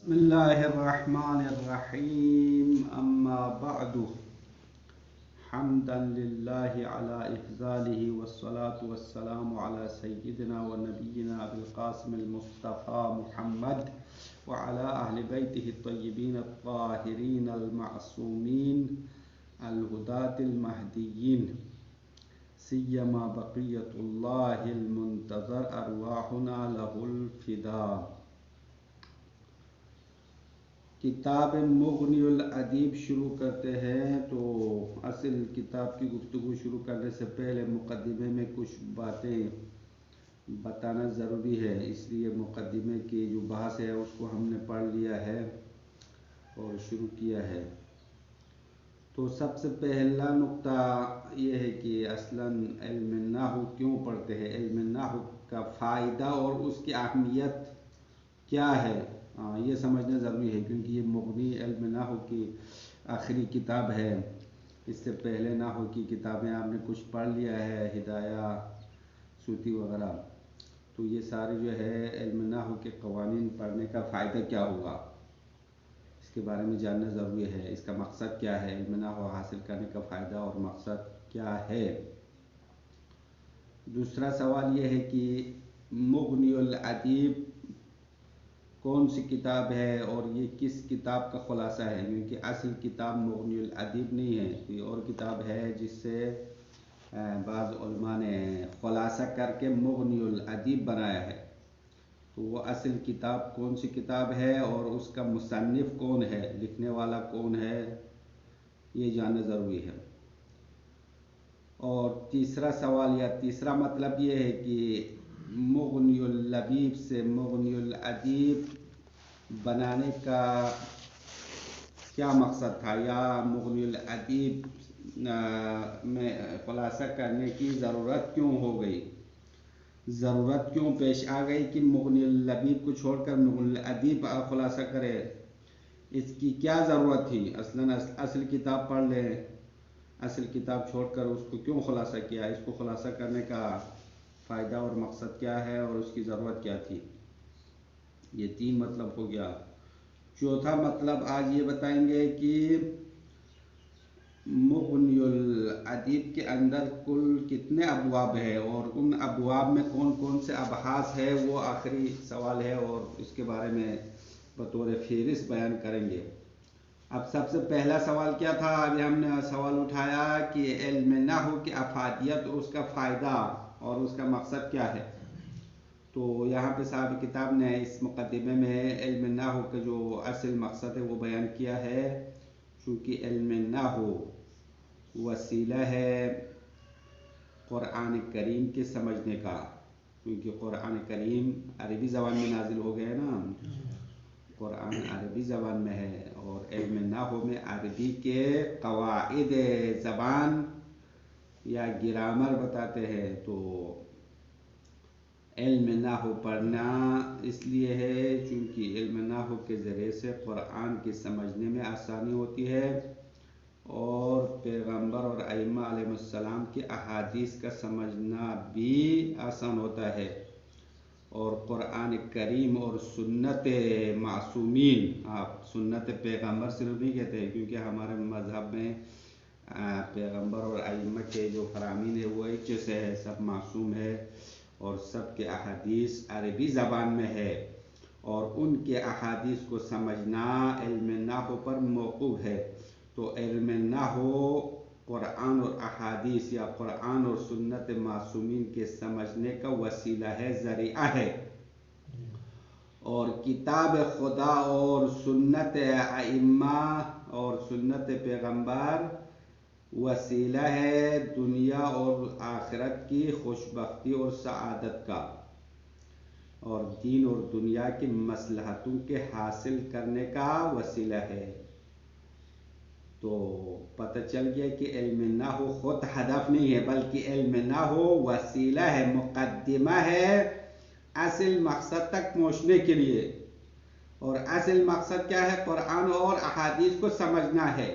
بسم الله الرحمن الرحيم. أما بعد، حمدا لله على إفضاله والصلاة والسلام على سيدنا ونبينا أبي القاسم المصطفى محمد وعلى أهل بيته الطيبين الطاهرين المعصومين الهداة المهديين، سيما بقية الله المنتظر أرواحنا له الفداء. کتاب مغنی الادیب شروع کرتے ہیں. تو اصل کتاب کی گفتگو شروع کرنے سے پہلے مقدمے میں کچھ باتیں بتانا ضروری ہے، اس لیے مقدمے کی جو بحث ہے اس کو ہم نے پڑھ لیا ہے اور شروع کیا ہے. تو سب سے پہلا نقطہ یہ ہے کہ اصلاً علم نحو کیوں پڑھتے ہیں، علم نحو کا فائدہ اور اس کی اہمیت کیا ہے، یہ سمجھنا ضروری ہے، کیونکہ یہ مغنی علم نحو کی آخری کتاب ہے. اس سے پہلے نحو کی کتابیں آپ نے کچھ پڑھ لیا ہے، ہدایہ، سوتی وغیرہ. تو یہ سارے جو ہے علم نحو کے قوانین پڑھنے کا فائدہ کیا ہوگا، اس کے بارے میں جاننا ضروری ہے. اس کا مقصد کیا ہے، علم نحو حاصل کرنے کا فائدہ اور مقصد کیا ہے. دوسرا سوال یہ ہے کہ مغنی الادیب کون سی کتاب ہے اور یہ کس کتاب کا خلاصہ ہے، کیونکہ اصل کتاب مغنی الادیب نہیں ہے، کوئی اور کتاب ہے جس سے بعض علماء نے خلاصہ کر کے مغنی الادیب بنایا ہے. تو وہ اصل کتاب کون سی کتاب ہے اور اس کا مصنف کون ہے، لکھنے والا کون ہے، یہ جاننا ضروری ہے. اور تیسرا سوال یا تیسرا مطلب یہ ہے کہ مغنی اللبیب سے مغنی الادیب بنانے کا کیا مقصد تھا، یا مغنی الادیب میں خلاصہ کرنے کی ضرورت کیوں ہو گئی، ضرورت کیوں پیش آ گئی کہ مغنی اللبیب کو چھوڑ کر مغنی الادیب خلاصہ کرے، اس کی کیا ضرورت تھی. اصل کتاب پڑھ لیں، اصل کتاب چھوڑ کر اس کو کیوں خلاصہ کیا، اس کو خلاصہ کرنے کا فائدہ اور مقصد کیا ہے اور اس کی ضرورت کیا تھی. یہ تین مطلب ہو گیا. چوتھا مطلب آج یہ بتائیں گے کہ مغنی الادیب کے اندر کل کتنے ابواب ہیں اور ان ابواب میں کون کون سے ابحاث ہے، وہ آخری سوال ہے اور اس کے بارے میں بطور فہرست بیان کریں گے. اب سب سے پہلا سوال کیا تھا، ابھی ہم نے سوال اٹھایا کہ علم نحو کی افادیت، اس کا فائدہ اور اس کا مقصد کیا ہے. تو یہاں پہ صاحب کتاب نے اس مقدمے میں علم نحو کا جو اصل مقصد ہے وہ بیان کیا ہے، چونکہ علم نحو وسیلہ ہے قرآن کریم کے سمجھنے کا، کیونکہ قرآن کریم عربی زبان میں نازل ہو گیا ہے نا، قرآن عربی زبان میں ہے اور علم نحو میں عربی کے قواعد زبان یا گرامر بتاتے ہیں. تو علم نحو پڑھنا اس لیے ہے چونکہ علم نحو کے ذریعے سے قرآن کی سمجھنے میں آسانی ہوتی ہے اور پیغمبر اور ائمہ علیہ السلام کی احادیث کا سمجھنا بھی آسان ہوتا ہے. اور قرآن کریم اور سنت معصومین، آپ سنت پیغمبر صرف نہیں کہتے ہیں، کیونکہ ہمارے مذہب میں پیغمبر اور ائمہ کے جو فرامین ہے وہ ایک جیسے ہے، سب معصوم ہے اور سب کے احادیث عربی زبان میں ہے، اور ان کے احادیث کو سمجھنا علم نحو پر موقوف ہے. تو علم نحو قرآن اور احادیث یا قرآن اور سنت معصومین کے سمجھنے کا وسیلہ ہے، ذریعہ ہے. اور کتاب خدا اور سنت ائمہ اور سنت پیغمبر وسیلہ ہے دنیا اور آخرت کی خوشبختی اور سعادت کا، اور دین اور دنیا کی مصلحتوں کے حاصل کرنے کا وسیلہ ہے. تو پتہ چل گیا کہ علم نحو خود ہدف نہیں ہے، بلکہ علم نحو وسیلہ ہے، مقدمہ ہے اصل مقصد تک پہنچنے کے لیے. اور اصل مقصد کیا ہے، قرآن اور احادیث کو سمجھنا ہے.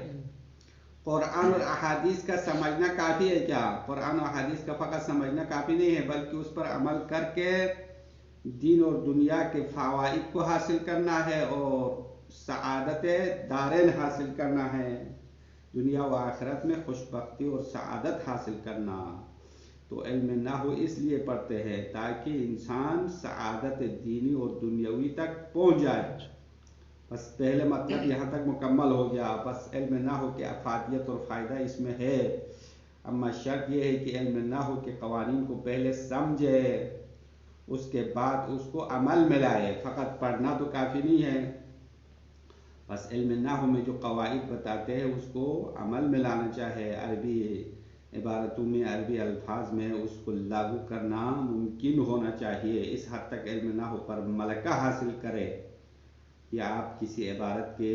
قرآن اور احادیث کا سمجھنا کافی ہے کیا، قرآن اور احادیث کا فقط سمجھنا کافی نہیں ہے، بلکہ اس پر عمل کر کے دین اور دنیا کے فوائد کو حاصل کرنا ہے اور سعادت دارین حاصل کرنا ہے، دنیا و آخرت میں خوش بختی اور سعادت حاصل کرنا۔ تو علم نحو اس لیے پڑھتے ہیں تاکہ انسان سعادت دینی اور دنیاوی تک پہنچ جائے۔ بس پہلے مطلب یہاں تک مکمل ہو گیا، بس علم نحو کے افادیت اور فائدہ اس میں ہے۔ اما شرط یہ ہے کہ علم نحو کے قوانین کو پہلے سمجھے، اس کے بعد اس کو عمل میں لائے، فقط پڑھنا تو کافی نہیں ہے۔ بس علم نحو میں جو قواعد بتاتے ہیں اس کو عمل میں لانا چاہے، عربی عبارتوں میں، عربی الفاظ میں اس کو لاگو کرنا ممکن ہونا چاہیے۔ اس حد تک علم نحو پر ملکہ حاصل کرے کہ آپ کسی عبارت کے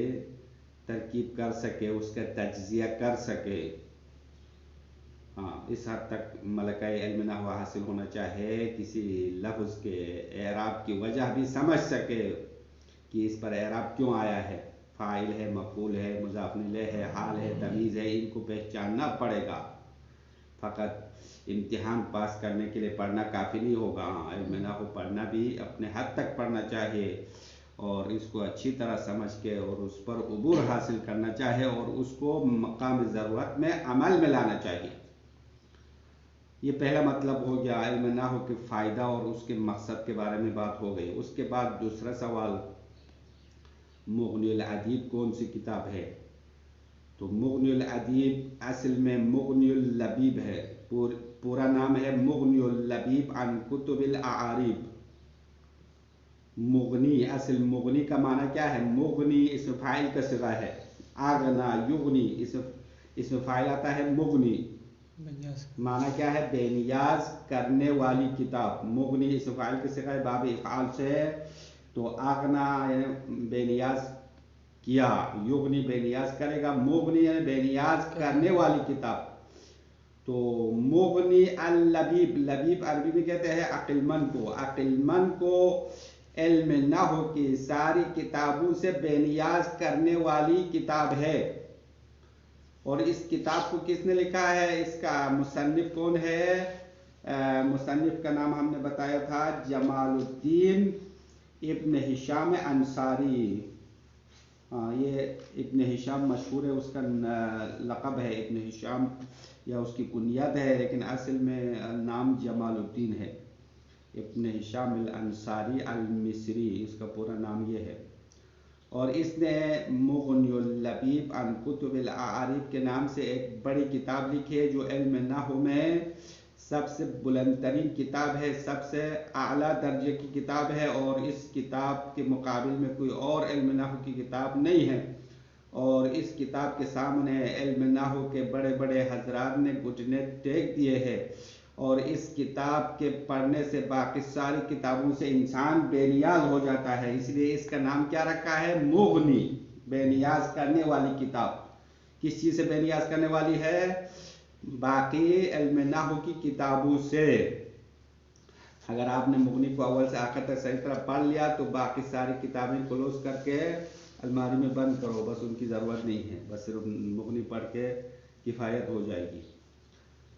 ترکیب کر سکے، اس کا تجزیہ کر سکے۔ ہاں، اس حد تک ملکہ علم نحو حاصل ہونا چاہے، کسی لفظ کے اعراب کی وجہ بھی سمجھ سکے کہ اس پر اعراب کیوں آیا ہے، فاعل ہے، مفعول ہے، مضاف الیہ ہے، حال ہے، تمیز ہے، ان کو پہچاننا پڑے گا۔ فقط امتحان پاس کرنے کے لیے پڑھنا کافی نہیں ہوگا، علم نحو پڑھنا بھی اپنے حد تک پڑھنا چاہیے اور اس کو اچھی طرح سمجھ کے اور اس پر عبور حاصل کرنا چاہے اور اس کو مقام ضرورت میں عمل میں لانا چاہیے۔ یہ پہلا مطلب ہو گیا، علم نحو کے فائدہ اور اس کے مقصد کے بارے میں بات ہو گئی۔ اس کے بعد دوسرا سوال، مغنی الادیب کون سی کتاب ہے؟ تو مغنی الادیب اصل میں مغنی اللبیب ہے، پورا نام ہے مغنی اللبیب عن کتب الاعاریب۔ مغنی، اصل مغنی کا معنی کیا ہے؟ مغنی اسم فاعل کا صیغہ ہے، اغنا یغنی اسم فاعل آتا ہے مغنی، معنی کیا ہے؟ بے نیاز کرنے والی کتاب۔ مغنی اسم فاعل کا صیغہ ہے، باب افعال سے، تو اغنا یعنی بے نیاز کیا، یغنی بے نیاز کرے گا، مغنی یعنی بے نیاز کرنے والی کتاب۔ تو مغنی اللبیب، لبیب عربی میں کہتے ہیں عقل مند کو، عقل مند کو علم نحو کی ساری کتابوں سے بے نیاز کرنے والی کتاب ہے۔ اور اس کتاب کو کس نے لکھا ہے؟ اس کا مصنف کون ہے؟ مصنف کا نام ہم نے بتایا تھا جمال الدین ابن ہشام انصاری۔ یہ ابن ہشام مشہور ہے، اس کا لقب ہے ابن ہشام یا اس کی کنیت ہے، لیکن اصل میں نام جمال الدین ہے، ابن ہشام الانصاری المصری، اس کا پورا نام یہ ہے۔ اور اس نے مغنی اللبیب عن کتب الاعاریب کے نام سے ایک بڑی کتاب لکھی ہے جو علم نحو میں سب سے بلند ترین کتاب ہے، سب سے اعلیٰ درجے کی کتاب ہے، اور اس کتاب کے مقابل میں کوئی اور علم نحو کی کتاب نہیں ہے۔ اور اس کتاب کے سامنے علم نحو کے بڑے بڑے حضرات نے گھٹنے ٹیک دیے ہیں، اور اس کتاب کے پڑھنے سے باقی ساری کتابوں سے انسان بے نیاز ہو جاتا ہے، اس لیے اس کا نام کیا رکھا ہے؟ مغنی، بے نیاز کرنے والی کتاب۔ کس چیز سے بے نیاز کرنے والی ہے؟ باقی علم نحو کی کتابوں سے۔ اگر آپ نے مغنی کو اول سے آخر تک صحیح طرح پڑھ لیا تو باقی ساری کتابیں کلوز کر کے الماری میں بند کرو، بس ان کی ضرورت نہیں ہے، بس صرف مغنی پڑھ کے کفایت ہو جائے گی۔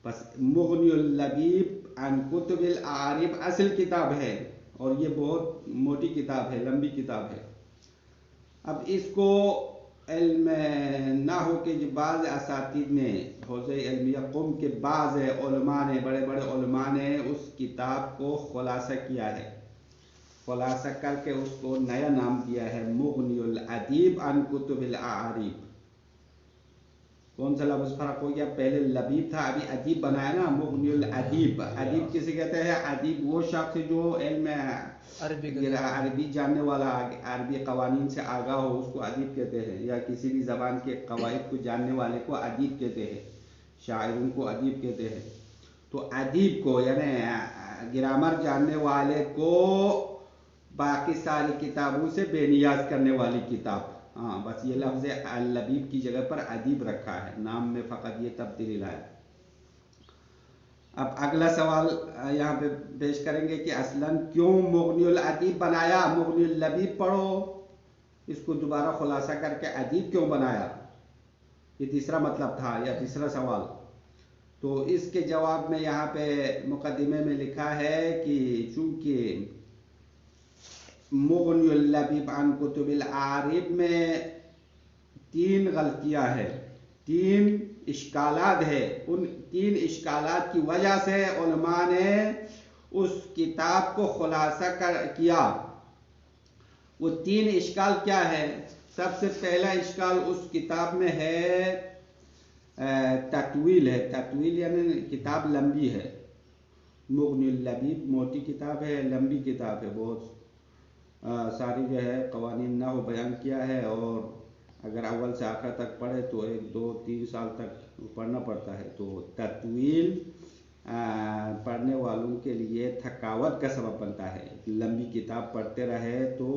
بس مغنی اللبیب عن کتب الاعاریب اصل کتاب ہے، اور یہ بہت موٹی کتاب ہے، لمبی کتاب ہے۔ اب اس کو علم نحو کے جو بعض اساتید نے، حوزہ علمیہ قم کے بعض علماء نے، بڑے بڑے علماء نے اس کتاب کو خلاصہ کیا ہے، خلاصہ کر کے اس کو نیا نام دیا ہے مغنی الادیب عن کتب الاعاریب۔ کون سا لفظ فرق ہو گیا؟ پہلے لبیب تھا، ابھی ادیب بنایا نا، مغنی الادیب۔ ادیب کسے کہتے ہیں؟ ادیب وہ شخص جو علم عربی جاننے والا، عربی قوانین سے آگاہ ہو، اس کو ادیب کہتے ہیں، یا کسی بھی زبان کے قواعد کو جاننے والے کو ادیب کہتے ہیں، شاعروں کو ادیب کہتے ہیں۔ تو ادیب کو یعنی گرامر جاننے والے کو باقی ساری کتابوں سے بے نیاز کرنے والی کتاب۔ ہاں، بس یہ لفظ اللبیب کی جگہ پر ادیب رکھا ہے، نام میں فقط یہ تبدیلی لایا۔ اب اگلا سوال یہاں پہ پیش کریں گے کہ اصلاً کیوں مغنی الادیب بنایا؟ مغنی اللبیب پڑھو، اس کو دوبارہ خلاصہ کر کے ادیب کیوں بنایا؟ یہ تیسرا مطلب تھا یا تیسرا سوال۔ تو اس کے جواب میں یہاں پہ مقدمے میں لکھا ہے کہ چونکہ مغنی اللبیب عن کتب العارب میں 3 غلطیاں ہیں، 3 اشکالات ہیں. ان 3 اشکالات کی وجہ سے علماء نے اس کتاب کو خلاصہ کیا. وہ 3 اشکال کیا ہے؟ سب سے پہلا اشکال اس کتاب میں ہے تطویل ہے. تطویل یعنی کتاب لمبی ہے. مغنی اللبیب موٹی کتاب ہے، لمبی کتاب ہے، بہت ساری جو ہے قوانین نحو بیان کیا ہے، اور اگر اول سے آخر تک پڑھے تو 1 2 3 سال تک پڑھنا پڑتا ہے. تو تطویل پڑھنے والوں کے لیے تھکاوٹ کا سبب بنتا ہے. لمبی کتاب پڑھتے رہے تو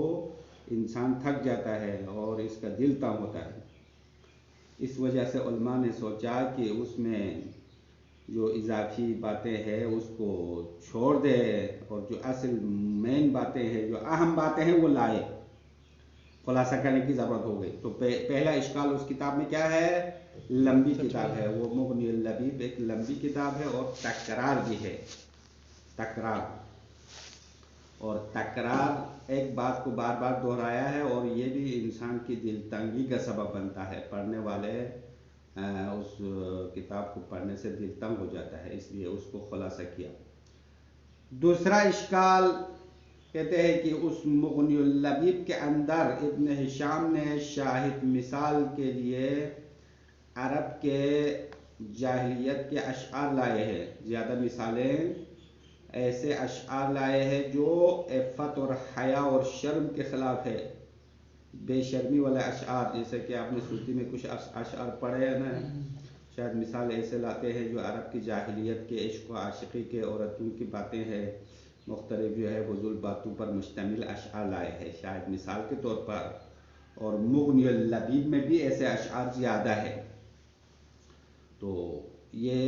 انسان تھک جاتا ہے اور اس کا دل تنگ ہوتا ہے. اس وجہ سے علماء نے سوچا کہ اس میں جو اضافی باتیں ہیں اس کو چھوڑ دے اور جو اصل مین باتیں ہیں، جو اہم باتیں ہیں وہ لائے. خلاصہ کرنے کی ضرورت ہو گئی. تو پہلا اشکال اس کتاب میں کیا ہے؟ لمبی کتاب ہے. وہ مغنی اللبیب ایک لمبی کتاب ہے اور تکرار بھی ہے. تکرار ایک بات کو بار بار دہرایا ہے، اور یہ بھی انسان کی دل تنگی کا سبب بنتا ہے. پڑھنے والے اس کتاب کو پڑھنے سے دل تنگ ہو جاتا ہے، اس لیے اس کو خلاصہ کیا. دوسرا اشکال کہتے ہیں کہ اس مغنی اللبیب کے اندر ابن ہشام نے شاہد مثال کے لیے عرب کے جاہلیت کے اشعار لائے ہیں. زیادہ مثالیں ایسے اشعار لائے ہیں جو عفت اور حیا اور شرم کے خلاف ہے. بے شرمی والے اشعار، جیسے کہ آپ نے سوتی میں کچھ اشعار پڑھے ہیں نا، شاید مثال ایسے لاتے ہیں جو عرب کی جاہلیت کے عشق و عاشقی کے، عورتوں کی باتیں ہیں، مختلف جو ہے فضول باتوں پر مشتمل اشعار لائے ہیں شاید مثال کے طور پر. اور مغنی اللبیب میں بھی ایسے اشعار زیادہ ہے. تو یہ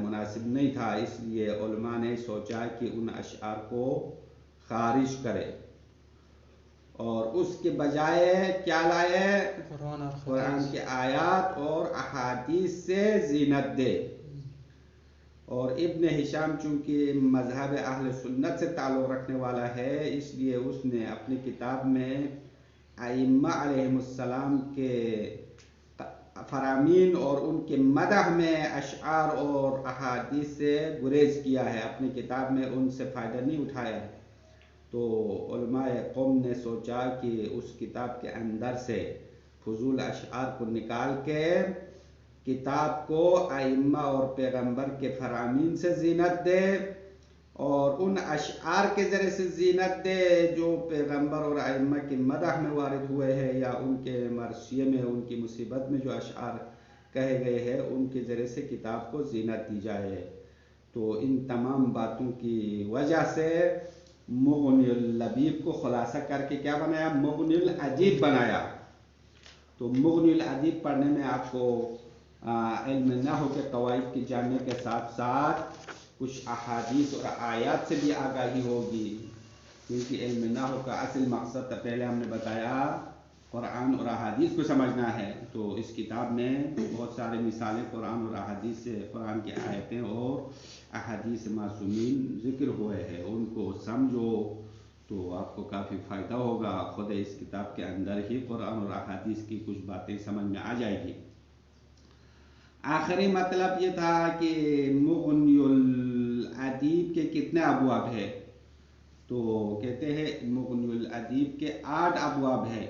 مناسب نہیں تھا، اس لیے علماء نے سوچا کہ ان اشعار کو خارج کرے اور اس کے بجائے کیا لائے؟ قرآن کے آیات اور احادیث سے زینت دے. اور ابن ہشام چونکہ مذہب اہل سنت سے تعلق رکھنے والا ہے، اس لیے اس نے اپنی کتاب میں ائمہ علیہم السلام کے فرامین اور ان کے مدح میں اشعار اور احادیث سے گریز کیا ہے. اپنی کتاب میں ان سے فائدہ نہیں اٹھایا ہے. تو علماء قوم نے سوچا کہ اس کتاب کے اندر سے فضول اشعار کو نکال کے کتاب کو ائمہ اور پیغمبر کے فرامین سے زینت دے، اور ان اشعار کے ذریعے سے زینت دے جو پیغمبر اور ائمہ کی مدح میں وارد ہوئے ہیں، یا ان کے مرثیے میں ان کی مصیبت میں جو اشعار کہے گئے ہیں ان کے ذریعے سے کتاب کو زینت دی جائے. تو ان تمام باتوں کی وجہ سے مغنی اللبیب کو خلاصہ کر کے کیا بنایا؟ مغنی الادیب بنایا. تو مغنی الادیب پڑھنے میں آپ کو علم نحو کے قواعد کی جاننے کے ساتھ ساتھ کچھ احادیث اور آیات سے بھی آگاہی ہوگی، کیونکہ علم نحو کا اصل مقصد پہلے ہم نے بتایا قرآن اور احادیث کو سمجھنا ہے. تو اس کتاب میں بہت سارے مثالیں قرآن اور احادیث سے، قرآن کی آیتیں اور احادیث معصومین ذکر ہوئے ہیں، ان کو سمجھو تو آپ کو کافی فائدہ ہوگا. خود اس کتاب کے اندر ہی قرآن اور احادیث کی کچھ باتیں سمجھ میں آ جائے گی. آخری مطلب یہ تھا کہ مغنی الادیب کے کتنے ابواب ہیں؟ تو کہتے ہیں مغنی الادیب کے 8 ابواب ہیں،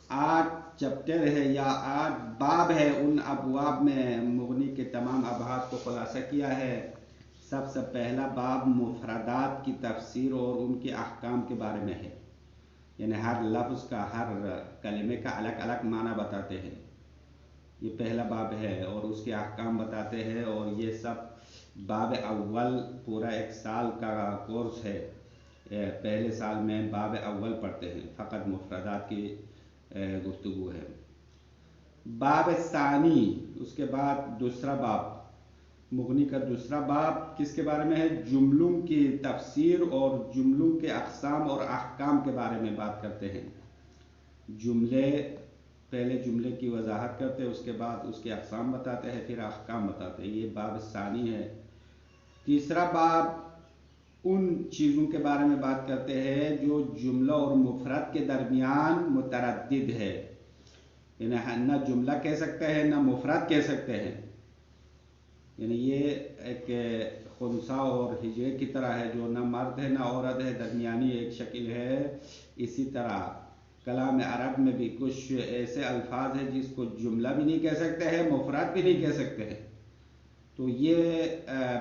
8 چپٹر ہے یا 8 باب ہے. ان ابواب میں مغنی کے تمام ابحاث کو خلاصہ کیا ہے. سب سے پہلا باب مفردات کی تفسیر اور ان کے احکام کے بارے میں ہے، یعنی ہر لفظ کا، ہر کلمے کا الگ الگ معنی بتاتے ہیں. یہ پہلا باب ہے اور اس کے احکام بتاتے ہیں. اور یہ سب باب اول پورا 1 سال کا کورس ہے. پہلے سال میں باب اول پڑھتے ہیں، فقط مفردات کی گفتگو ہے. باب ثانی، اس کے بعد دوسرا باب، مغنی کا دوسرا باب کس کے بارے میں ہے؟ جملوں کی تفسیر اور جملوں کے اقسام اور احکام کے بارے میں بات کرتے ہیں. جملے، پہلے جملے کی وضاحت کرتے ہیں، اس کے بعد اس کے اقسام بتاتے ہیں، پھر احکام بتاتے ہیں. یہ باب ثانی ہے. تیسرا باب ان چیزوں کے بارے میں بات کرتے ہیں جو جملہ اور مفرد کے درمیان متردد ہے، یعنی نہ جملہ کہہ سکتے ہیں نہ مفرد کہہ سکتے ہیں، یعنی یہ ایک خنثی اور ہجے کی طرح ہے، جو نہ مرد ہے نہ عورت ہے، درمیانی ایک شکل ہے۔ اسی طرح کلام عرب میں بھی کچھ ایسے الفاظ ہیں جس کو جملہ بھی نہیں کہہ سکتے ہیں، مفرد بھی نہیں کہہ سکتے ہیں۔ تو یہ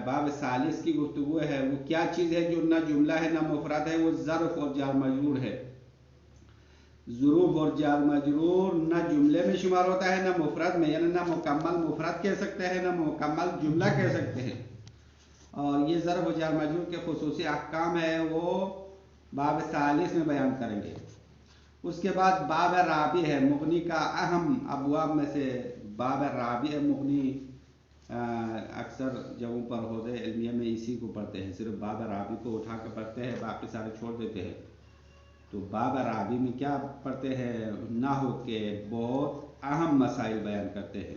باب ثالث کی گفتگو ہے، وہ کیا چیز ہے جو نہ جملہ ہے نہ مفرد ہے؟ وہ ظرف اور جار مجرور ہے۔ ظروف اور جار مجرور نہ جملے میں شمار ہوتا ہے نہ مفرد میں، یعنی نہ مکمل مفرد کہہ سکتے ہیں نہ مکمل جملہ کہہ سکتے ہیں۔ اور یہ ظرف و جار مجرور کے خصوصی احکام ہے، وہ باب ثالث میں بیان کریں گے۔ اس کے بعد باب رابع ہے، مغنی کا اہم ابواب میں سے باب رابع ہے۔ مغنی اکثر جگہوں پر حوزہ علمیہ میں اسی کو پڑھتے ہیں، صرف باب رابع کو اٹھا کے پڑھتے ہیں، باقی سارے چھوڑ دیتے ہیں۔ تو باب رابع میں کیا پڑھتے ہیں؟ نحو کے بہت اہم مسائل بیان کرتے ہیں،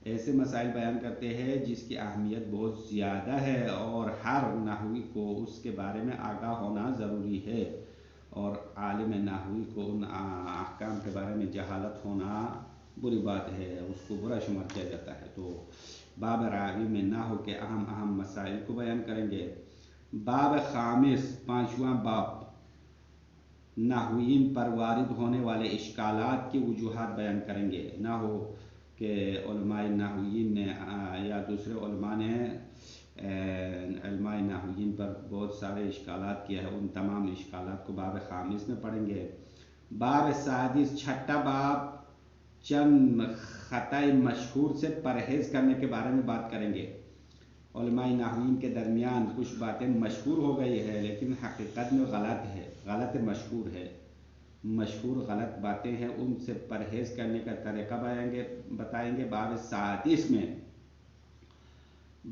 ایسے مسائل بیان کرتے ہیں جس کی اہمیت بہت زیادہ ہے اور ہر نحوی کو اس کے بارے میں آگاہ ہونا ضروری ہے، اور عالم نحوی کو ان احکام کے بارے میں جہالت ہونا بری بات ہے، اس کو برا شمار کیا جاتا ہے۔ تو باب رابع میں نحو کے اہم مسائل کو بیان کریں گے۔ باب خامس، پانچواں باب، نحویین پر وارد ہونے والے اشکالات کی وجوہات بیان کریں گے۔ نحو کہ علماء نحویین نے یا دوسرے علماء نے علماء نحویین پر بہت سارے اشکالات کیا ہے، ان تمام اشکالات کو باب خامس میں پڑھیں گے۔ باب سادس، چھٹا باب، چند خطۂ مشہور سے پرہیز کرنے کے بارے میں بات کریں گے۔ علماء نحویین کے درمیان کچھ باتیں مشہور ہو گئی ہے لیکن حقیقت میں غلط مشہور ہے، مشہور غلط باتیں ہیں، ان سے پرہیز کرنے کا طریقہ بتائیں گے باب سادس میں۔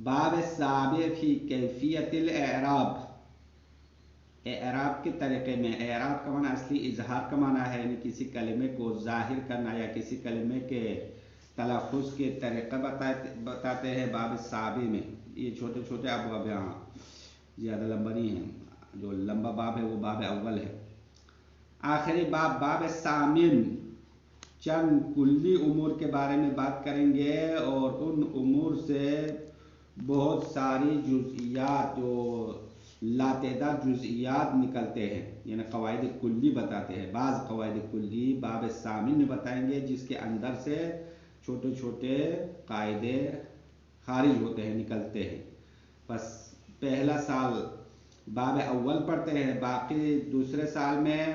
باب سابع فی کیفیت الاعراب، اعراب کے طریقے میں۔ اعراب کا معنی اصلی اظہار کا معنی ہے، یعنی کسی کلمے کو ظاہر کرنا یا کسی کلمے کے تلفظ کے طریقہ بتاتے ہیں باب سابع میں۔ یہ چھوٹے چھوٹے ابواب ہیں، زیادہ لمبا نہیں ہے، جو لمبا باب ہے وہ باب اول ہے۔ آخری باب، باب ثامن، چند کلی امور کے بارے میں بات کریں گے اور ان امور سے بہت ساری جزئیات جو لاتعداد جزئیات نکلتے ہیں، یعنی قواعد کلی بتاتے ہیں۔ بعض قواعد کلی باب ثامن میں بتائیں گے جس کے اندر سے چھوٹے چھوٹے قاعدے خارج ہوتے ہیں، نکلتے ہیں۔ بس پہلا سال باب اول پڑھتے ہیں، باقی دوسرے سال میں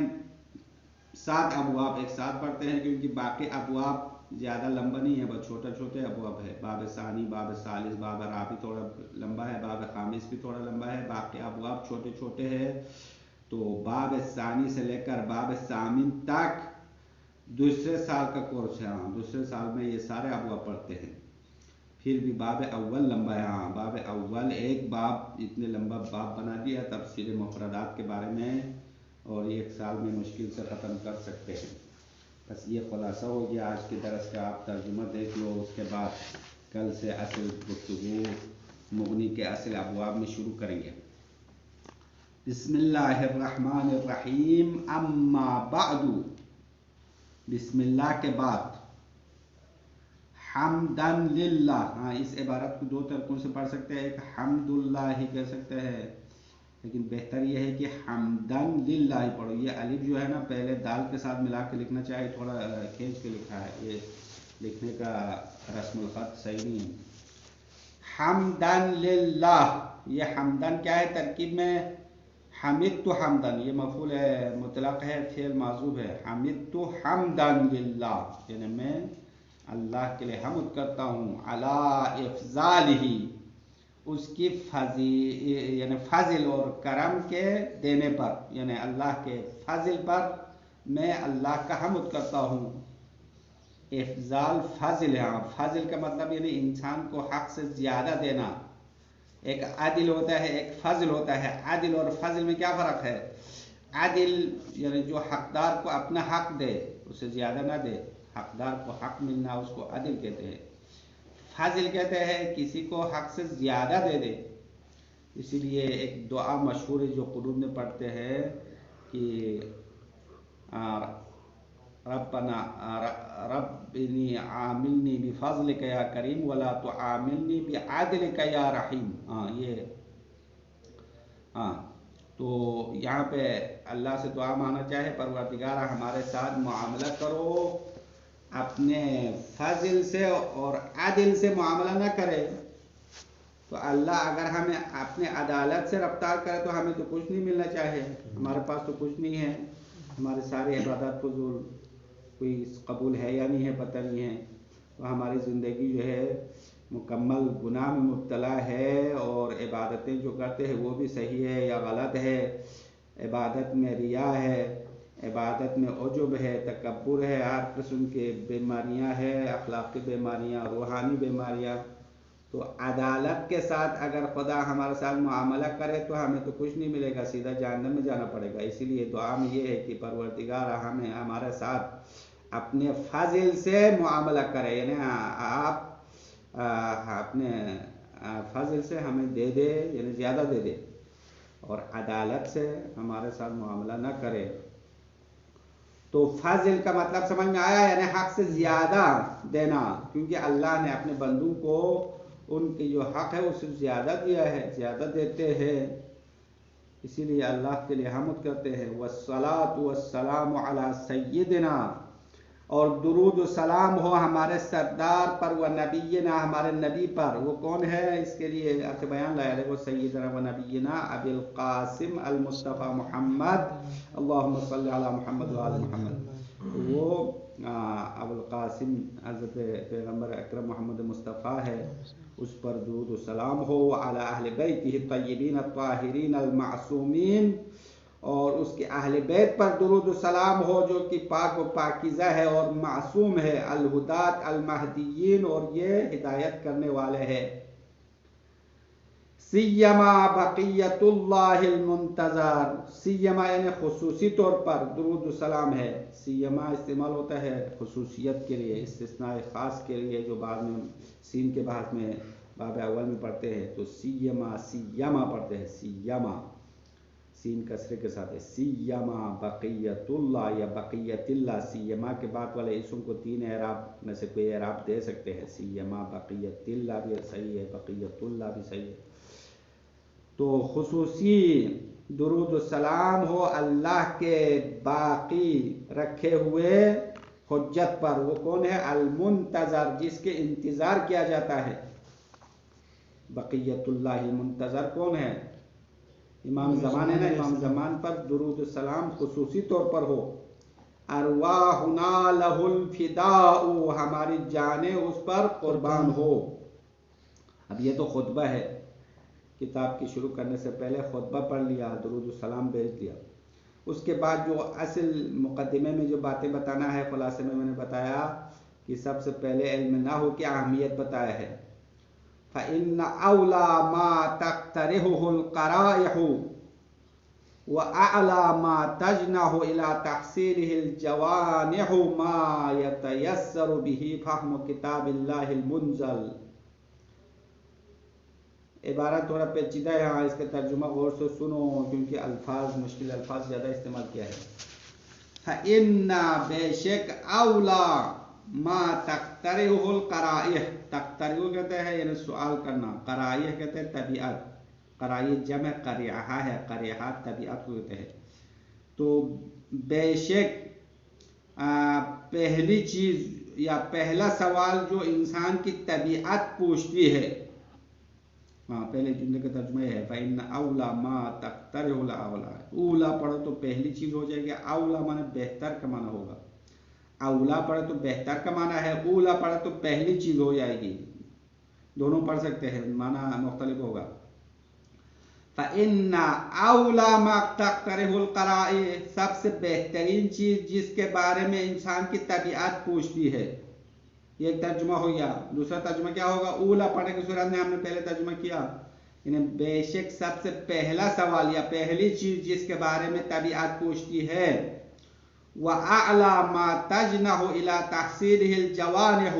7 ابواب ایک ساتھ پڑھتے ہیں، کیونکہ باقی ابواب زیادہ لمبا نہیں ہے، بس چھوٹے چھوٹے ابواب ہے۔ باب ثانی، باب ثالث، باب رابع تھوڑا لمبا ہے، باب خامس بھی تھوڑا لمبا ہے، باقی ابواب چھوٹے چھوٹے ہیں۔ تو باب ثانی سے لے کر باب ثامن تک دوسرے سال کا کورس ہے، دوسرے سال میں یہ سارے ابواب پڑھتے ہیں۔ پھر بھی باب اول لمبا ہے، باب اول ایک باب اتنے لمبا باب بنا دیا تفسیر مفردات کے بارے میں، اور ایک سال میں مشکل سے ختم کر سکتے ہیں۔ بس یہ خلاصہ ہو گیا آج کے درس کا، آپ ترجمہ دیکھ لو، اس کے بعد کل سے اصل گفتگو مغنی کے اصل ابواب میں شروع کریں گے۔ بسم اللہ الرحمن الرحیم، اما بعد، بسم اللہ کے بعد، حمدن للہ، اس عبارت کو 2 طریقوں سے پڑھ سکتے ہیں، ایک حمد اللہ ہی کہہ سکتے ہیں، لیکن بہتر یہ ہے کہ حمدن للہ ہی پڑھو۔ یہ الف جو ہے نا پہلے دال کے ساتھ ملا کے لکھنا چاہیے، تھوڑا کھینچ کے لکھا ہے، یہ لکھنے کا رسم الخط صحیح نہیں ہے۔ حمدن للہ، یہ حمدن کیا ہے؟ ترکیب میں حمدت حمدن، یہ مفعول ہے، مطلق ہے، فعل معذوف ہے۔ حمدت حمدن للہ، یعنی میں اللہ کے لیے حمد کرتا ہوں، علی افضالہ، اس کی یعنی فضل اور کرم کے دینے پر، یعنی اللہ کے فضل پر میں اللہ کا حمد کرتا ہوں۔ افضال فضل ہے، فضل کا مطلب یعنی انسان کو حق سے زیادہ دینا۔ ایک عدل ہوتا ہے، ایک فضل ہوتا ہے۔ عدل اور فضل میں کیا فرق ہے؟ عدل یعنی جو حقدار کو اپنا حق دے، اسے زیادہ نہ دے، حقدار کو حق ملنا، اس کو عدل کہتے ہیں۔ فضل کہتے ہیں کسی کو حق سے زیادہ دے دے، اسی لیے ایک دعا مشہور ہے جو قنوت میں پڑھتے ہیں کہ ربنا ربنی عاملنی بفضلک یا کریم ولا تعاملنی بعدلک یا رحیم. تو یہاں پہ اللہ سے دعا مانگنا چاہے پروردگار ہمارے ساتھ معاملہ کرو اپنے فضل سے اور عدل سے معاملہ نہ کرے. تو اللہ اگر ہمیں اپنے عدالت سے رفتار کرے تو ہمیں تو کچھ نہیں ملنا چاہے. ہمارے پاس تو کچھ نہیں ہے، ہمارے سارے عبادات فضول، کوئی قبول ہے یا نہیں ہے پتہ نہیں ہے. تو ہماری زندگی جو ہے مکمل گناہ میں مبتلا ہے، اور عبادتیں جو کرتے ہیں وہ بھی صحیح ہے یا غلط ہے. عبادت میں ریا ہے، عبادت میں عجب ہے، تکبر ہے، ہر قسم کے بیماریاں ہیں، اخلاقی بیماریاں، روحانی بیماریاں. تو عدالت کے ساتھ اگر خدا ہمارے ساتھ معاملہ کرے تو ہمیں تو کچھ نہیں ملے گا، سیدھا جہنم میں جانا پڑے گا. اسی لیے دعا میں یہ ہے کہ پروردگار ہمیں ہمارے ساتھ اپنے فضل سے معاملہ کرے، یعنی آپ اپنے فضل سے ہمیں دے دے، یعنی زیادہ دے دے، اور عدالت سے ہمارے ساتھ معاملہ نہ کرے. تو فضل کا مطلب سمجھ میں آیا، یعنی حق سے زیادہ دینا، کیونکہ اللہ نے اپنے بندوں کو ان کی جو حق ہے اس سے زیادہ دیا ہے، زیادہ دیتے ہیں. اسی لیے اللہ کے لیے حمد کرتے ہیں. والصلاۃ والسلام علی سیدنا، اور درود و سلام ہو ہمارے سردار پر، و نبینا، ہمارے نبی پر. وہ کون ہے؟ اس کے لیے آپ بیان لایا ہے، وہ سیدنا و نبینا ابی القاسم المصطفیٰ محمد، اللہم صلی علی محمد و آل محمد. وہ ابو القاسم حضرت پیغمبر اکرم محمد مصطفیٰ ہے، اس پر درود و سلام ہو. علی اہل بیتہ الطیبین الطاہرین المعصومین، اور اس کے اہل بیت پر درود و سلام ہو جو کہ پاک و پاکیزہ ہے اور معصوم ہے. الہدات المہدیین، اور یہ ہدایت کرنے والے ہیں. سیما بقیت اللہ المنتظر، سیما یعنی خصوصی طور پر درود و سلام ہے. سیما استعمال ہوتا ہے خصوصیت کے لیے، استثناء خاص کے لیے، جو بعد میں سین کے بحث میں باب اول میں پڑھتے ہیں. تو سیما پڑھتے ہیں، سیما سین کسرے کے ساتھ ہے. سیما بقیت اللہ یا بقیت اللہ، سیما کے بعد والے اسم کو 3 اعراب میں سے کوئی اعراب دے سکتے ہیں. سیما بقیت اللہ بھی صحیح ہے، بقیت اللہ بھی صحیح ہے. تو خصوصی درود و سلام ہو اللہ کے باقی رکھے ہوئے حجت پر. وہ کون ہے؟ المنتظر، جس کے انتظار کیا جاتا ہے. بقیت اللہ المنتظر کون ہے؟ امام زمان ہے نا. امام زمان پر درود و سلام خصوصی طور پر ہو. ارواحنا لہ الفداء، ہماری جانیں اس پر قربان ہو. اب یہ تو خطبہ ہے، کتاب کی شروع کرنے سے پہلے خطبہ پڑھ لیا، درود و سلام بھیج دیا. اس کے بعد جو اصل مقدمے میں جو باتیں بتانا ہے، خلاصے میں نے بتایا کہ سب سے پہلے علم نحو کی اہمیت بتایا ہے. فإن أولى ما تقترحه القرائح وأعلى ما تجنح إلى تحصيله الجوانح ما يتيسر به فهم كتاب الله المنزل. عبارت تھوڑا پیچیدہ ہے، ہاں اس کا ترجمہ غور سے سنو کیونکہ الفاظ مشکل الفاظ زیادہ استعمال کیا ہے. فإن بے شک اولا ما تقترح القرائح، تقترح کہتے ہیں یعنی سوال کرنا، قرائح کہتے ہیں طبیعت. قرائح جمع قریحہ ہے، قریحات طبیعت کو کہتے ہیں. تو بے شک پہلی چیز یا پہلا سوال جو انسان کی طبیعت پوچھتی ہے، پہلے جملے کا ترجمہ ہے فإن اولا ما تقترح الاولا. اولا پڑھو تو پہلی چیز ہو جائے گی، اولا معنی بہتر کا معنی ہوگا. اولا پڑھے تو بہتر کا معنی ہے، اولا پڑھے تو پہلی چیز ہو جائے گی. دونوں پڑھ سکتے ہیں، معنی مختلف ہوگا. فإن اولا ما تقترح القرائح، سب سے بہترین چیز جس کے بارے میں انسان کی طبیعت پوچھتی ہے. یہ ایک ترجمہ ہو گیا. دوسرا ترجمہ کیا ہوگا؟ اولا پڑھنے کی صورت میں ہم نے پہلے ترجمہ کیا، یعنی بے شک سب سے پہلا سوال یا پہلی چیز جس کے بارے میں طبیعت پوچھتی ہے. وَأَعْلَى مَا تَجْنَحُ إِلَى تَحْصِيلِهِ الْجَوَانِحُ،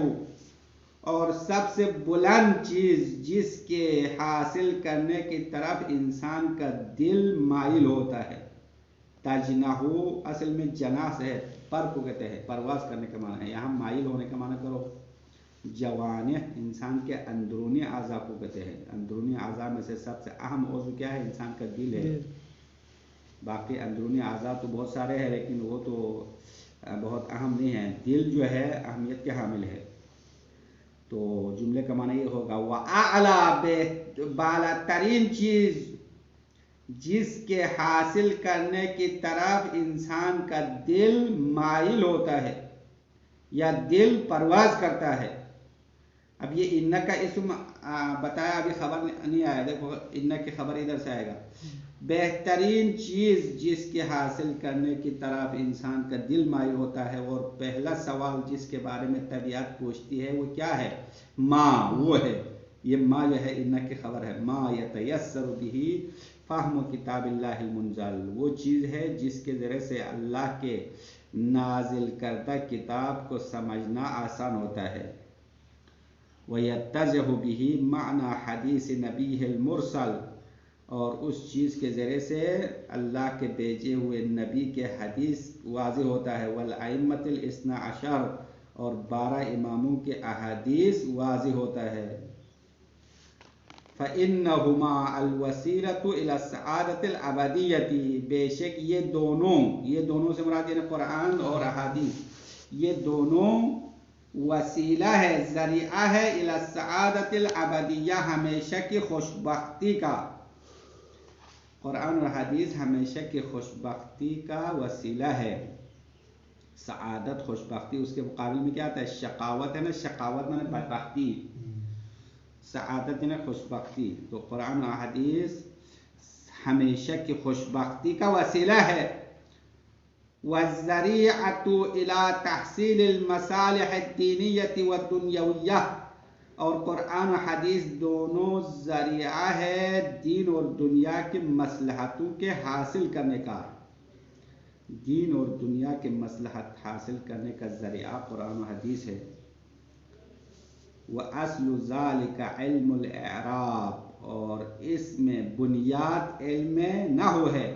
اور سب سے بلند چیز جس کے حاصل کرنے کی طرف انسان کا دل مائل ہوتا ہے. تجنہو اصل میں جناح سے ہے، پر کو کہتے ہیں، پرواز کرنے کا معنی ہے. یہاں مائل ہونے کا معنی کرو. جوانح انسان کے اندرونی اعضاء کو کہتے ہیں. اندرونی اعضاء میں سے سب سے اہم عضو کیا ہے؟ انسان کا دل ہے. باقی اندرونی اعضاء تو بہت سارے ہیں لیکن وہ تو بہت اہم نہیں ہیں. دل جو ہے اہمیت کے حامل ہے. تو جملے کا معنی یہ ہوگا وَأَعْلَى، بالا ترین چیز جس کے حاصل کرنے کی طرف انسان کا دل مائل ہوتا ہے یا دل پرواز کرتا ہے. اب یہ ان کا اسم بتایا، ابھی خبر نہیں آیا. دیکھو ان کی خبر ادھر سے آئے گا. بہترین چیز جس کے حاصل کرنے کی طرف انسان کا دل مائل ہوتا ہے، اور پہلا سوال جس کے بارے میں طبیعت پوچھتی ہے وہ کیا ہے؟ ما، وہ ہے. یہ ما جو ہے ان کی خبر ہے. ما یتیسر بہ فہم کتاب اللہ المنزل، وہ چیز ہے جس کے ذریعے سے اللہ کے نازل کردہ کتاب کو سمجھنا آسان ہوتا ہے. وَيَتَّضِحُ بِهِ مَعْنَى حَدِيثِ نَبِيِّهِ الْمُرْسَلِ، اور اس چیز کے ذریعے سے اللہ کے بھیجے ہوئے نبی کے حدیث واضح ہوتا ہے. وَالْأَئِمَّةِ الْاثْنَى عَشَرَ، اور 12 اماموں کے احادیث واضح ہوتا ہے. فَإِنَّهُمَا الْوَسِيلَةُ إِلَى السَّعَادَةِ الْأَبَدِيَّةِ، بے شک یہ دونوں سے مراد یعنی قرآن اور احادیث، یہ دونوں وسیلہ ہے، ذریعہ ہے الی السعادۃ الابدیہ، ہمیشہ کی خوشبختی کا. قرآن اور حدیث ہمیشہ کی خوشبختی کا وسیلہ ہے. سعادت خوشبختی، اس کے مقابل میں کیا آتا ہے؟ شقاوت ہے نا. شقاوت میں بدبختی، سعادت یعنی خوشبختی. تو قرآن اور حدیث ہمیشہ کی خوشبختی کا وسیلہ ہے. وَالذَّرِيعَةُ إِلَى تَحْصِيلِ الْمَصَالِحِ الدِّينِيَّةِ وَالدُّنْيَوِيَّةِ، اور قرآن و حدیث دونوں ذریعہ ہے دین اور دنیا کی مصلحتوں کے حاصل کرنے کا. دین اور دنیا کے مصلحت حاصل کرنے کا ذریعہ قرآن و حدیث ہے. وَأَصْلُ ذَلِكَ عِلْمُ الْإِعْرَابِ، اور اس میں بنیاد علم نحو ہے.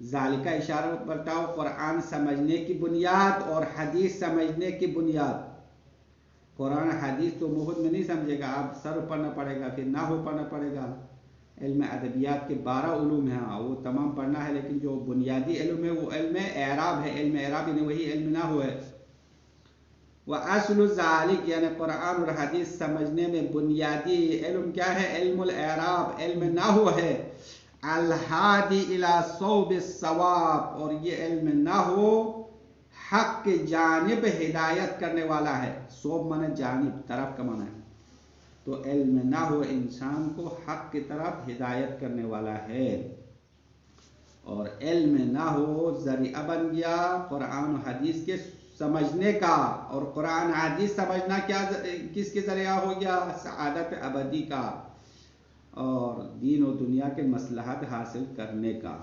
ذالکہ اشارہ بتاؤ قرآن سمجھنے کی بنیاد اور حدیث سمجھنے کی بنیاد. قرآن حدیث تو مفت میں نہیں سمجھے گا، آپ صرف پڑھنا پڑے گا، پھر نحو پڑھنا پڑے گا. علم ادبیات کے 12 علوم ہیں، وہ تمام پڑھنا ہے، لیکن جو بنیادی علم ہے وہ علم اعراب ہے. علم اعراب یعنی وہی علم نحو ہے. وَأَصْلُ ذَلِكَ، یعنی قرآن اور حدیث سمجھنے میں بنیادی علم کیا ہے؟ علم الاعراب، علم نحو ہے. الہادی الی صوب الصواب، اور یہ علم نحو حق کی جانب ہدایت کرنے والا ہے. صوب مانے جانب، طرف کا معنی ہے. تو علم نحو انسان کو حق کی طرف ہدایت کرنے والا ہے. اور علم نحو ذریعہ بن گیا قرآن و حدیث کے سمجھنے کا. اور قرآن حدیث سمجھنا کیا کس کے ذریعہ ہو گیا؟ سعادت ابدی کا اور دین و دنیا کے مصلحت حاصل کرنے کا.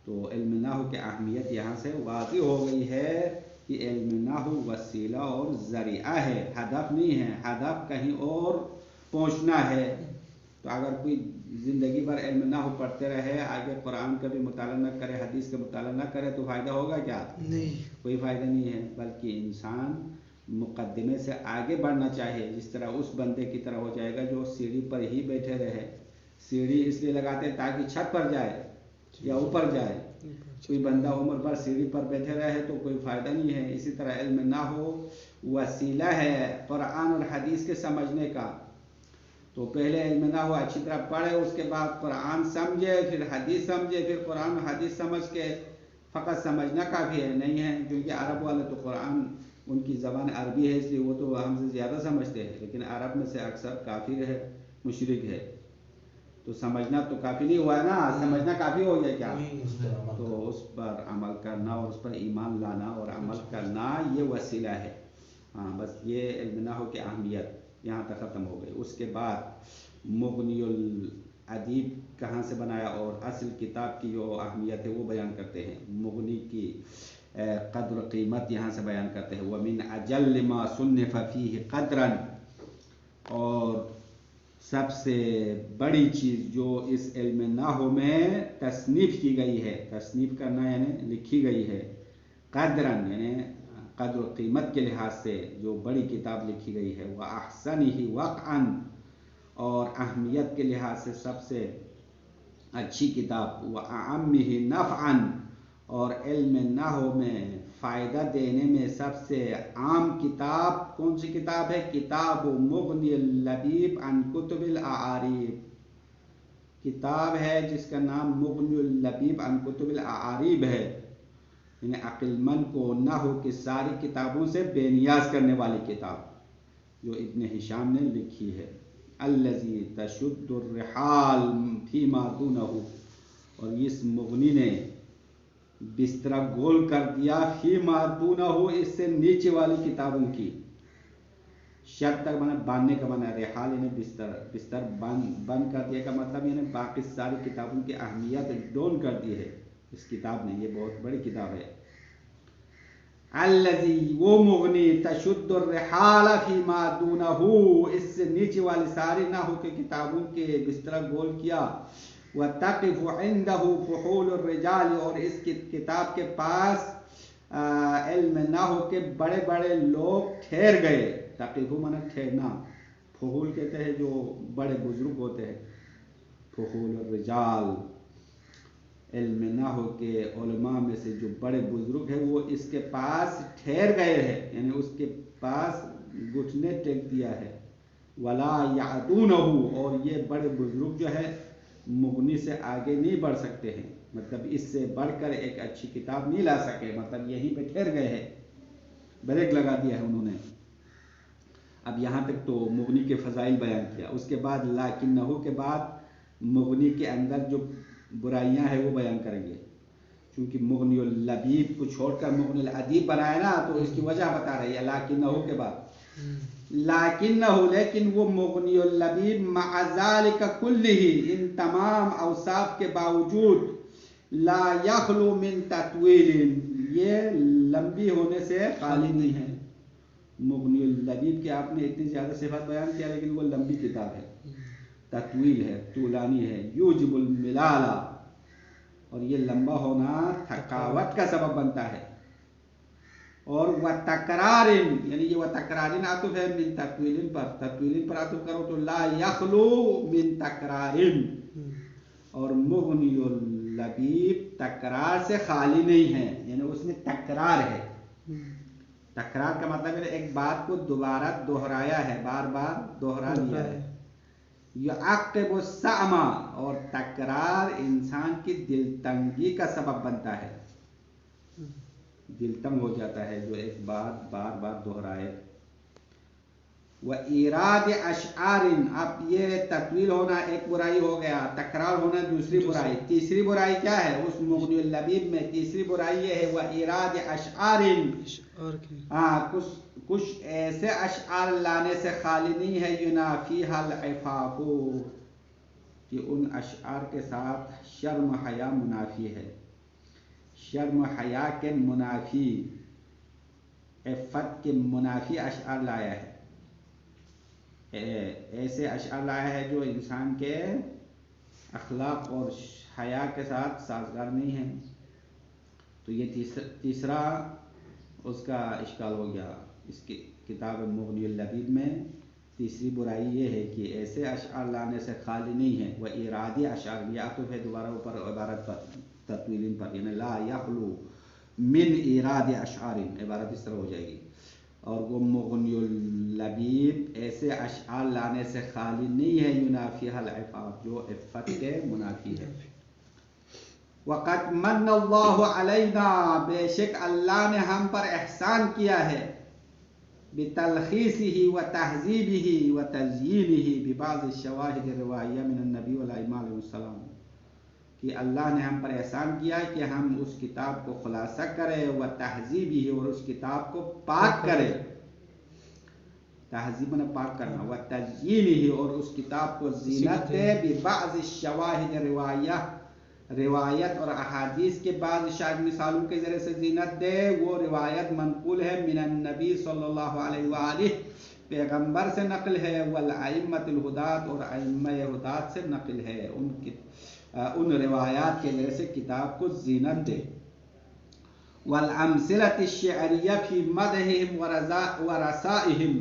تو علم نحو کی اہمیت یہاں سے واضح ہو گئی ہے کہ علم نحو وسیلہ اور ذریعہ ہے، ہدف نہیں ہے. ہدف کہیں اور پہنچنا ہے. تو اگر کوئی زندگی بھر علم نحو پڑھتے رہے، آگے قرآن کا بھی مطالعہ نہ کرے، حدیث کا مطالعہ نہ کرے، تو فائدہ ہوگا کیا؟ نہیں، کوئی فائدہ نہیں ہے. بلکہ انسان مقدمے سے آگے بڑھنا چاہیے. جس طرح اس بندے کی طرح ہو جائے گا جو سیڑھی پر ہی بیٹھے رہے. سیڑھی اس لیے لگاتے ہیں تاکہ چھت پر جائے یا اوپر جائے. کوئی بندہ عمر بھر سیڑھی پر بیٹھے رہے تو کوئی فائدہ نہیں ہے. اسی طرح علم نحو وسیلہ ہے قرآن اور حدیث کے سمجھنے کا. تو پہلے علم نحو اچھی طرح پڑھے، اس کے بعد قرآن سمجھے، پھر حدیث سمجھے، پھر قرآن و حدیث سمجھ کے فقط سمجھنا کافی ہے نہیں ہے. کیونکہ عرب والے تو قرآن ان کی زبان عربی ہے، اس لیے وہ تو ہم سے زیادہ سمجھتے ہیں. لیکن عرب میں سے اکثر کافر ہے، مشرک ہے. تو سمجھنا تو کافی نہیں ہوا ہے نا، سمجھنا کافی ہو گیا کیا؟ تو اس پر عمل کرنا اور اس پر ایمان لانا اور عمل کرنا یہ وسیلہ ہے. ہاں بس یہ علم نحو کی اہمیت یہاں تک ختم ہو گئی. اس کے بعد مغنی الادیب کہاں سے بنایا اور اصل کتاب کی جو اہمیت ہے وہ بیان کرتے ہیں. مغنی کی قدر و قیمت یہاں سے بیان کرتے ہیں. وَمِنْ أَجَلِّ مَا صُنِّفَ فِيهِ قَدْرًا، اور سب سے بڑی چیز جو اس علم نحو میں تصنیف کی گئی ہے، تصنیف کرنا یعنی لکھی گئی ہے، قدراً یعنی قدر و قیمت کے لحاظ سے جو بڑی کتاب لکھی گئی ہے، وَأَحْسَنِهِ وَقْعًا، اور اہمیت کے لحاظ سے سب سے اچھی کتاب، وَأَعَمِّهِ نَفْعًا، اور علم نحو میں فائدہ دینے میں سب سے عام کتاب کون سی کتاب ہے؟ کتاب مغنی اللبیب عن کتب الاعاریب، کتاب ہے جس کا نام مغنی اللبیب عن کتب الاعاریب ہے، یعنی عقل مند کو نحو کی ساری کتابوں سے بے نیاز کرنے والی کتاب جو ابن ہشام نے لکھی ہے. الذی تشد الرحال فیما دونہ، اور اس مغنی نے بستر گول کر دیا فیما دونہ، اس سے نیچے والی کتابوں کی. شد تک مانا باندھنے کا مانا، رحال یعنی بستر بند کر دیا کا مطلب یعنی باقی ساری کتابوں کی اہمیت ڈون کر دی ہے اس کتاب نے. یہ بہت بڑی کتاب ہے. الذی، وہ مغنی، تشد الرحال فیما دونہ، اس سے نیچے والی ساری نحو کے کتابوں کے بستر گول کیا. وَتَقِفُ عِنْدَهُ فُحُولُ الرِّجَالِ، اور اس کتاب کے پاس علم نحو کے بڑے بڑے لوگ ٹھہر گئے. تقف مانا ٹھہرنا، فحول کہتے ہیں جو بڑے بزرگ ہوتے ہیں. فحول الرجال، علم نحو کے علماء میں سے جو بڑے بزرگ ہیں وہ اس کے پاس ٹھہر گئے ہیں، یعنی اس کے پاس گھٹنے ٹیک دیا ہے. وَلَا يَعْدُونَهُ، اور یہ بڑے بزرگ جو ہے مغنی سے آگے نہیں بڑھ سکتے ہیں، مطلب اس سے بڑھ کر ایک اچھی کتاب نہیں لا سکے، مطلب یہیں پہ ٹھہر گئے ہیں، بریک لگا دیا ہے انہوں نے. اب یہاں تک تو مغنی کے فضائل بیان کیا. اس کے بعد لیکنہ کے بعد مغنی کے اندر جو برائیاں ہیں وہ بیان کریں گے، چونکہ مغنی اللبیب کو چھوڑ کر مغنی الادیب بنایا نا، تو اس کی وجہ بتا رہی ہے لیکنہ کے بعد. لیکنہ، لیکن وہ مغنی اللبیب مع ذالک کلہ، ان تمام اوصاف کے باوجود، لا یخلو من تطویل، یہ لمبی ہونے سے خالی نہیں ہے. مغنی اللبیب کے آپ نے اتنی زیادہ صفات بیان کیا لیکن وہ لمبی کتاب ہے، تطویل ہے، طولانی ہے. یوجب الملالہ، اور یہ لمبا ہونا تھکاوٹ کا سبب بنتا ہے. اور وَتَكْرَارٍ، یعنی یہ وَتَكْرَارٍ عطف ہے من تطویل پر، تطویل پر عطف کرو تو لا یخلو من تکرار، اور مغنی اللبیب تکرار سے خالی نہیں ہے، یعنی اس میں تکرار ہے. تکرار کا مطلب ہے ایک بات کو دوبارہ دہرایا ہے، بار بار دہرا دیا ہے. یعقب السعما، اور تکرار انسان کی دل تنگی کا سبب بنتا ہے، دل تنگ ہو جاتا ہے جو ایک بات بار بار دہرائے. وَإِيرَادِ أَشْعَارٍ، اب یہ تطویل ہونا ایک برائی ہو گیا، تکرار ہونا دوسری برائی. تیسری برائی کیا ہے اس مغنی اللبیب میں؟ تیسری برائی یہ ہے وَإِيرَادِ أَشْعَارٍ، کچھ ایسے اشعار لانے سے خالی نہیں ہے، يُنَافِيهَا الْعِفَافُ، کہ ان اشعار کے ساتھ شرم حیا منافی ہے. شرم حیا کے منافی، عفت کے منافی اشعار لایا ہے، ایسے اشعار لایا ہے جو انسان کے اخلاق اور حیا کے ساتھ سازگار نہیں ہیں. تو یہ تیسرا اس کا اشکال ہو گیا. اس کی کتاب مغنی اللبیب میں تیسری برائی یہ ہے کہ ایسے اشعار لانے سے خالی نہیں ہے. وہ ارادی اشعار، یہ عطف ہے دوبارہ اوپر عبارت پر، تطویل پر، یعنی لا یخلو من اراد اشعار، عبارت اس طرح ہو جائے گی. اور وہ مغنی اللبیب ایسے اشعار لانے سے خالی نہیں ہے، ینافیہا العفاف، جو عفت کے منافی ہے. وَقَدْ مَنَّ اللَّهُ عَلَيْنَا، بے شک اللہ نے ہم پر احسان کیا ہے، بِتَلْخِيصِهِ وَتَحْذِيبِهِ وَتَزْيِينِهِ بِبَعْضِ الشَّوَاهِدِ الرِّوَائِيَّةِ مِنَ النَّبِيِّ وَالْأَئِمَّةِ عَلَيْهِمُ السَّلَامُ، کہ اللہ نے ہم پر احسان کیا کہ ہم اس کتاب کو خلاصہ کرے، وَتَحْذِيبِهِ، اور اس کتاب کو پاک کرے. تہذیب نے پاک کرنا. وَتَزْيِينِهِ، اور اس کتاب کو زینت دے، بِبَعْضِ الشَّوَاهِدِ الرِّوَائِيَّةِ، روایت اور احادیث کے بعد شاید مثالوں کے ذریعے سے زینت دے، وہ روایت منقول ہے من النبی صلی اللہ علیہ وآلہ، پیغمبر سے نقل ہے، والائمۃ الہدات، اور ائمہ ہدات سے نقل ہے، ان روایات کے ذریعے سے کتاب کو زینت دے۔ والامثلۃ الشعریہ فی مدحہم ورثائہم،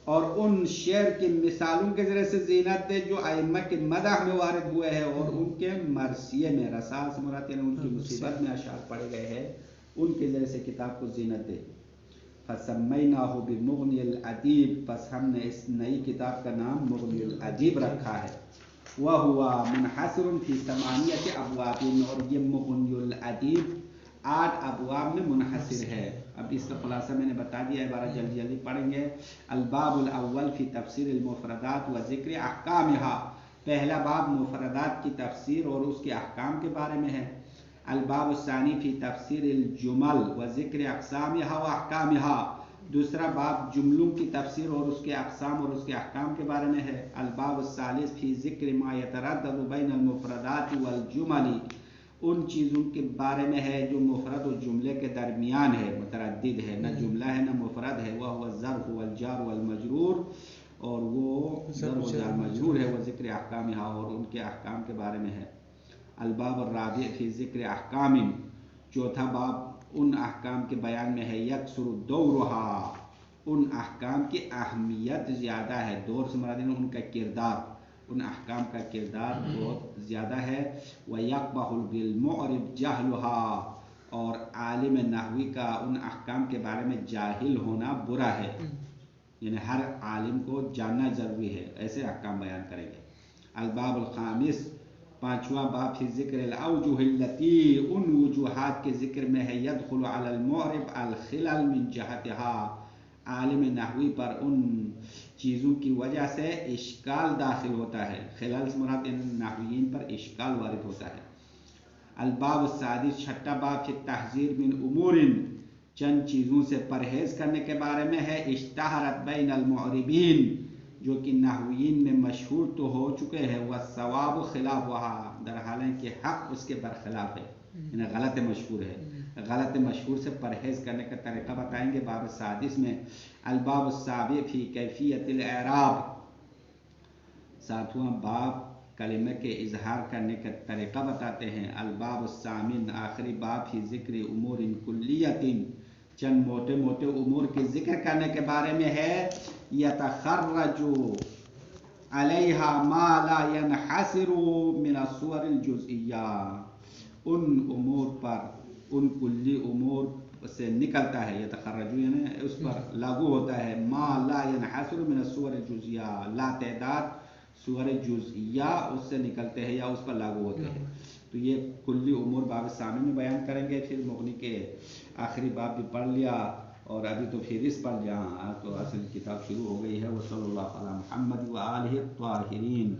اور ان شعر کی مثالوں کے ذریعے سے زینت دے جو ائمہ کے مدح میں وارد ہوئے ہیں اور ان کے مرثیے میں، رثا سے مراد یعنی ان کی مصیبت میں اشعار پڑے گئے ہیں، ان کے ذریعے سے کتاب کو زینت دے۔ فسمیناہ بمغنی الادیب، پس ہم نے اس نئی کتاب کا نام مغنی الادیب رکھا ہے۔ وہوا منحصر فی ثمانیۃ ابواب، اور یہ مغنی الادیب 8 ابواب میں منحصر ہے۔ اب اس کا خلاصہ میں نے بتا دیا، عبارت جلدی جلدی پڑھیں گے۔ الباب الاول فی تفسیر المفردات و ذکر احکامها، پہلا باب مفردات کی تفسیر اور اس کے احکام کے بارے میں ہے۔ الباب الثانی فی تفسیر الجمل و ذکر اقسامها و احکامها، دوسرا باب جملوں کی تفسیر اور اس کے اقسام اور اس کے احکام کے بارے میں ہے۔ الباب الثالث فی ذکر ما یتردد بین المفردات والجمل، ان چیزوں کے بارے میں ہے جو مفرد و جملے کے درمیان ہے، متردد ہے، نہ جملہ ہے نہ مفرد ہے۔ وہ الظرف والجار والمجرور، اور وہ ظرف و جار مجرور ہے۔ وہ ذکر احکامها، اور ان کے احکام کے بارے میں ہے۔ الباب الرابع فی ذکر احکام، چوتھا باب ان احکام کے بیان میں ہے۔ یکثر دورها، ان احکام کی اہمیت زیادہ ہے، دور سے مراد ان کا کردار، ان احکام کا کردار بہت زیادہ ہے۔ وَيَقْبَحُ بِالْمُعْرِبِ جَهْلُهَا، اور عالم نحوی کا ان احکام کے بارے میں جاہل ہونا برا ہے، یعنی ہر عالم کو جاننا ضروری ہے، ایسے احکام بیان کریں گے۔ الباب الخامس، پانچواں باب فی ذکر الاوجہ التی، ان وجوہات کے ذکر میں ہے۔ يدخل علی المعرب الخلل من جہتها، عالم نحوی پر ان چیزوں کی وجہ سے اشکال داخل ہوتا ہے، خلل سے مراد نحویین پر اشکال وارد ہوتا ہے۔ الباب السادس، چھٹا باب فی التحذیر من امور، چند چیزوں سے پرہیز کرنے کے بارے میں ہے۔ اشتہرت بین المعربین، جو کہ نحویین میں مشہور تو ہو چکے ہیں۔ والصواب خلافها، در حالانکہ حق اس کے برخلاف ہے، یعنی غلط مشہور ہے، غلط مشہور سے پرہیز کرنے کا طریقہ بتائیں گے باب السادس میں۔ الباب السابع فی کیفیت الاعراب، ساتواں باب کلمہ کے اظہار کرنے کا طریقہ بتاتے ہیں۔ الباب الثامن، آخری باب فی ذکر امور کلیۃ، چند موٹے موٹے امور کے ذکر کرنے کے بارے میں ہے۔ یتخرج علیہا ما لا ینحصر من الصور الجزئیہ، ان امور پر، ان کلی امور سے نکلتا ہے، یتخرج یعنی اس پر لاگو ہوتا ہے، ما لا ینحصر من الصور الجزئیہ، لا تعداد صور جزئیہ اس سے نکلتے ہیں یا اس پر لاگو ہوتے ہیں۔ تو یہ کلی امور باب ثامن میں بیان کریں گے۔ پھر مغنی کے آخری باب بھی پڑھ لیا، اور ابھی تو فہرست پڑھ لیا، تو اصل کتاب شروع ہو گئی ہے۔ وہ صلی اللہ علی محمد و آلہ الطاہرین۔